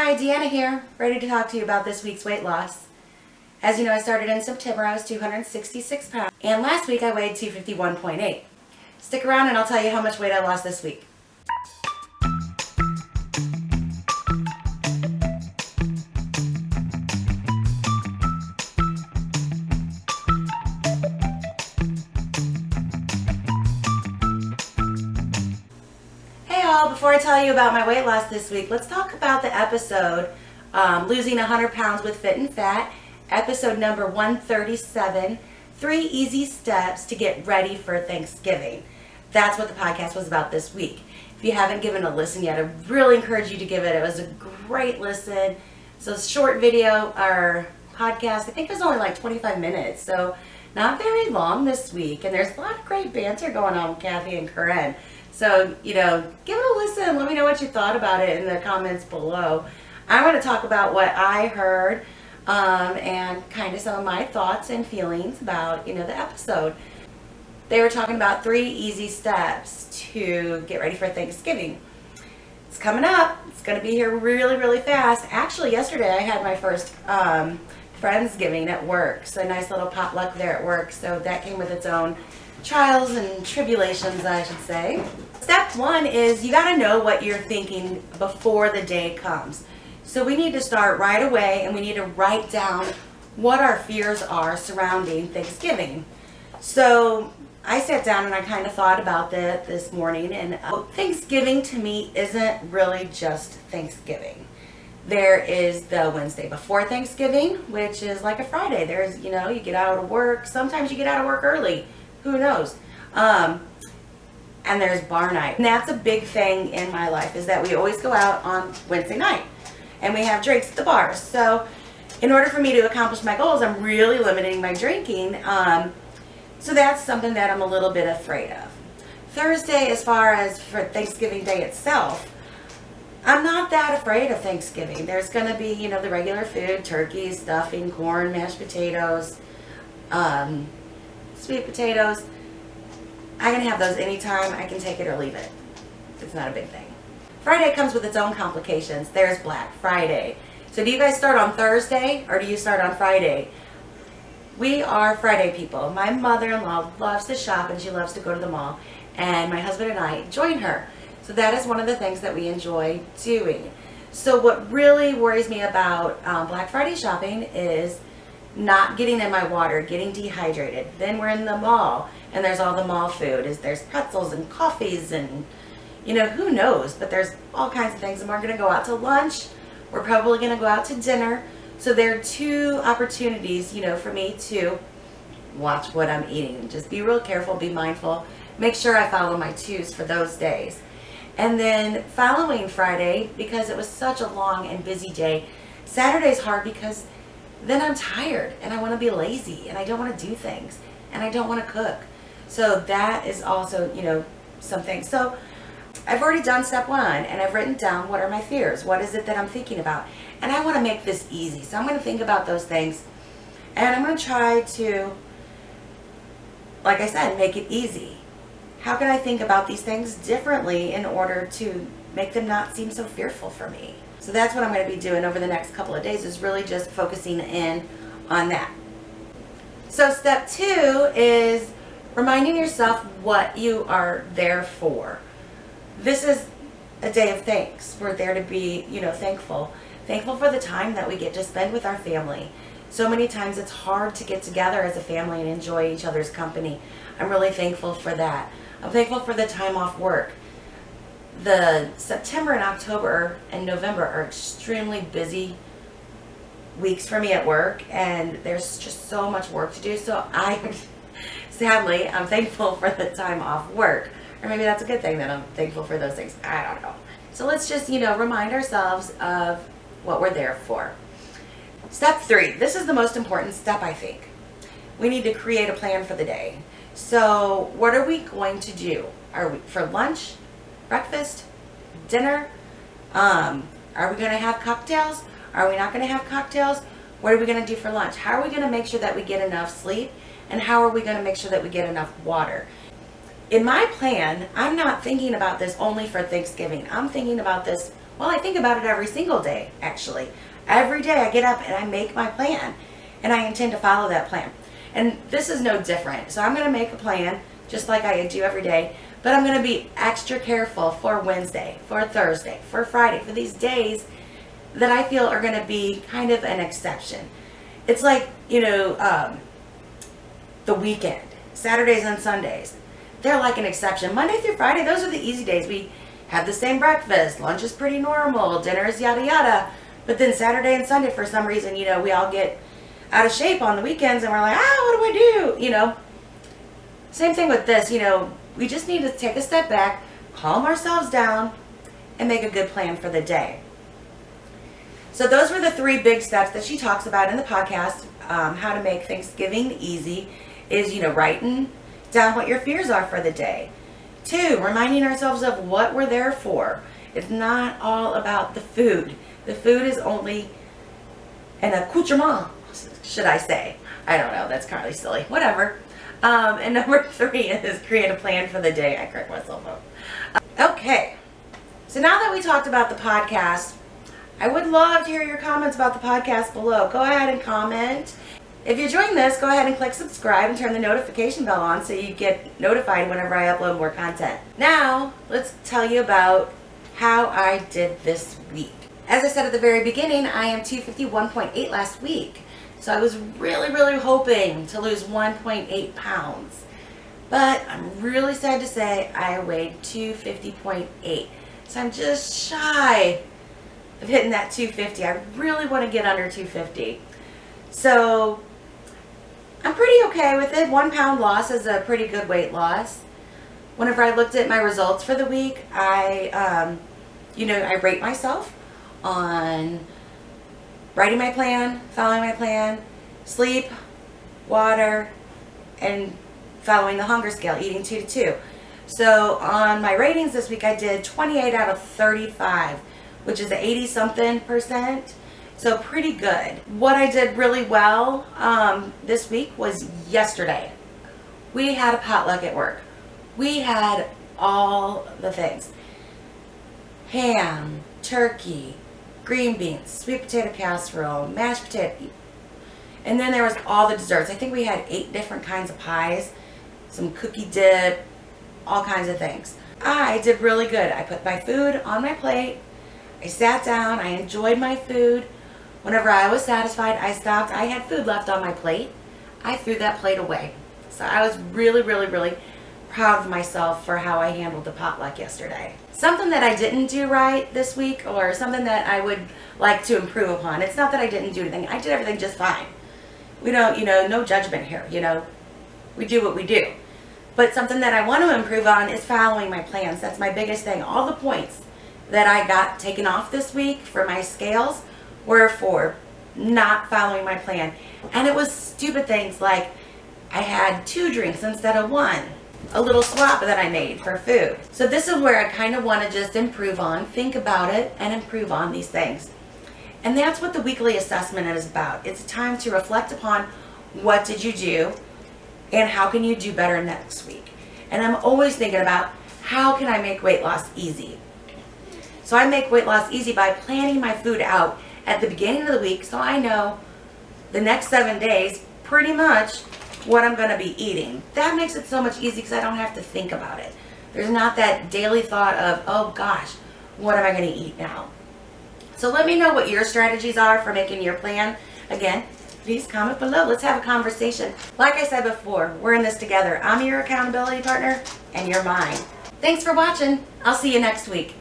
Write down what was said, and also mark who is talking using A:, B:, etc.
A: Hi, Deanna here, ready to talk to you about this week's weight loss. As you know, I started in September. I was 266 pounds, and last week I weighed 251.8. Stick around and I'll tell you how much weight I lost this week. Before I tell you about my weight loss this week, let's talk about the episode, Losing 100 Pounds with Phit-n-Phat, episode number 137, 3 Easy Steps to Get Ready for Thanksgiving. That's what the podcast was about this week. If you haven't given a listen yet, I really encourage you to give it. It was a great listen. So it's a short video, or podcast. I think it was only like 25 minutes, so not very long this week. And there's a lot of great banter going on with Kathy and Corinne. So, give it a listen. Let me know what you thought about it in the comments below. I want to talk about what I heard and kind of some of my thoughts and feelings about, the episode. They were talking about 3 easy steps to get ready for Thanksgiving. It's coming up. It's going to be here really, really fast. Actually, yesterday I had my first Friendsgiving at work. So a nice little potluck there at work. So that came with its own trials and tribulations, I should say. Step 1 is you got to know what you're thinking before the day comes. So we need to start right away, and we need to write down what our fears are surrounding Thanksgiving. So I sat down and I kind of thought about that this morning, and Thanksgiving to me isn't really just Thanksgiving. There is the Wednesday before Thanksgiving, which is like a Friday. There's, you get out of work. Sometimes you get out of work early. Who knows? And there's bar night. And that's a big thing in my life, is that we always go out on Wednesday night and we have drinks at the bars. So in order for me to accomplish my goals, I'm really limiting my drinking. So that's something that I'm a little bit afraid of. Thursday, as far as for Thanksgiving Day itself, I'm not that afraid of Thanksgiving. There's going to be, the regular food, turkey, stuffing, corn, mashed potatoes, sweet potatoes. I can have those anytime. I can take it or leave it. It's not a big thing. Friday comes with its own complications. There's Black Friday. So do you guys start on Thursday or do you start on Friday? We are Friday people. My mother-in-law loves to shop and she loves to go to the mall. And my husband and I join her. So that is one of the things that we enjoy doing. So what really worries me about Black Friday shopping is not getting in my water, getting dehydrated. Then we're in the mall and there's all the mall food. There's pretzels and coffees and who knows, but there's all kinds of things. And we're gonna go out to lunch. We're probably gonna go out to dinner. So there are 2 opportunities, for me to watch what I'm eating. Just be real careful, be mindful. Make sure I follow my 2s for those days. And then following Friday, because it was such a long and busy day, Saturday's hard because then I'm tired and I want to be lazy and I don't want to do things and I don't want to cook. So that is also, something. So I've already done step 1 and I've written down what are my fears. What is it that I'm thinking about? And I want to make this easy. So I'm going to think about those things and I'm going to try to, like I said, make it easy. How can I think about these things differently in order to make them not seem so fearful for me? So that's what I'm going to be doing over the next couple of days, is really just focusing in on that. So step 2 is reminding yourself what you are there for. This is a day of thanks. We're there to be, thankful. Thankful for the time that we get to spend with our family. So many times it's hard to get together as a family and enjoy each other's company. I'm really thankful for that. I'm thankful for the time off work. The September and October and November are extremely busy weeks for me at work, and there's just so much work to do. So sadly, I'm thankful for the time off work. Or maybe that's a good thing that I'm thankful for those things. I don't know. So let's just, remind ourselves of what we're there for. Step 3. This is the most important step, I think. We need to create a plan for the day. So what are we going to do? Are we for lunch? Breakfast, dinner, are we going to have cocktails? Are we not going to have cocktails? What are we going to do for lunch? How are we going to make sure that we get enough sleep? And how are we going to make sure that we get enough water? In my plan, I'm not thinking about this only for Thanksgiving. I'm thinking about this Well, I think about it every single day, actually. Every day I get up and I make my plan, and I intend to follow that plan. And this is no different. So I'm going to make a plan just like I do every day, but I'm going to be extra careful for Wednesday, for Thursday, for Friday, for these days that I feel are going to be kind of an exception. It's like, the weekend, Saturdays and Sundays. They're like an exception. Monday through Friday, those are the easy days. We have the same breakfast, lunch is pretty normal, dinner is yada yada. But then Saturday and Sunday, for some reason, we all get out of shape on the weekends and we're like, what do I do? Same thing with this, we just need to take a step back, calm ourselves down, and make a good plan for the day. So those were the 3 big steps that she talks about in the podcast. How to make Thanksgiving easy is, writing down what your fears are for the day. 2, reminding ourselves of what we're there for. It's not all about the food. The food is only an accoutrement, should I say. I don't know, that's kind of silly. Whatever. And number 3 is create a plan for the day. I cracked myself up. Okay. So now that we talked about the podcast, I would love to hear your comments about the podcast below. Go ahead and comment. If you're enjoying this, go ahead and click subscribe and turn the notification bell on so you get notified whenever I upload more content. Now, let's tell you about how I did this week. As I said at the very beginning, I am 251.8 last week. So I was really, really hoping to lose 1.8 pounds. But I'm really sad to say I weighed 250.8. So I'm just shy of hitting that 250. I really want to get under 250. So I'm pretty okay with it. 1 pound loss is a pretty good weight loss. Whenever I looked at my results for the week, I rate myself on writing my plan, following my plan, sleep, water, and following the hunger scale, eating 2 to 2. So on my ratings this week, I did 28 out of 35, which is 80-something%. So pretty good. What I did really well this week was yesterday. We had a potluck at work. We had all the things. Ham, turkey, green beans, sweet potato casserole, mashed potato. And then there was all the desserts. I think we had 8 different kinds of pies, some cookie dip, all kinds of things. I did really good. I put my food on my plate. I sat down. I enjoyed my food. Whenever I was satisfied, I stopped. I had food left on my plate. I threw that plate away. So I was really, really, really proud of myself for how I handled the potluck yesterday. Something that I didn't do right this week, or something that I would like to improve upon. It's not that I didn't do anything. I did everything just fine. We don't, no judgment here, We do what we do. But something that I want to improve on is following my plans. That's my biggest thing. All the points that I got taken off this week for my scales were for not following my plan. And it was stupid things like I had 2 drinks instead of 1. A little swap that I made for food. So this is where I kind of want to just improve on, think about it, and improve on these things. And that's what the weekly assessment is about. It's a time to reflect upon what did you do and how can you do better next week. And I'm always thinking about how can I make weight loss easy. So I make weight loss easy by planning my food out at the beginning of the week so I know the next 7 days pretty much what I'm going to be eating. That makes it so much easier because I don't have to think about it. There's not that daily thought of, oh gosh, what am I going to eat now? So let me know what your strategies are for making your plan. Again, please comment below. Let's have a conversation. Like I said before, we're in this together. I'm your accountability partner and you're mine. Thanks for watching. I'll see you next week.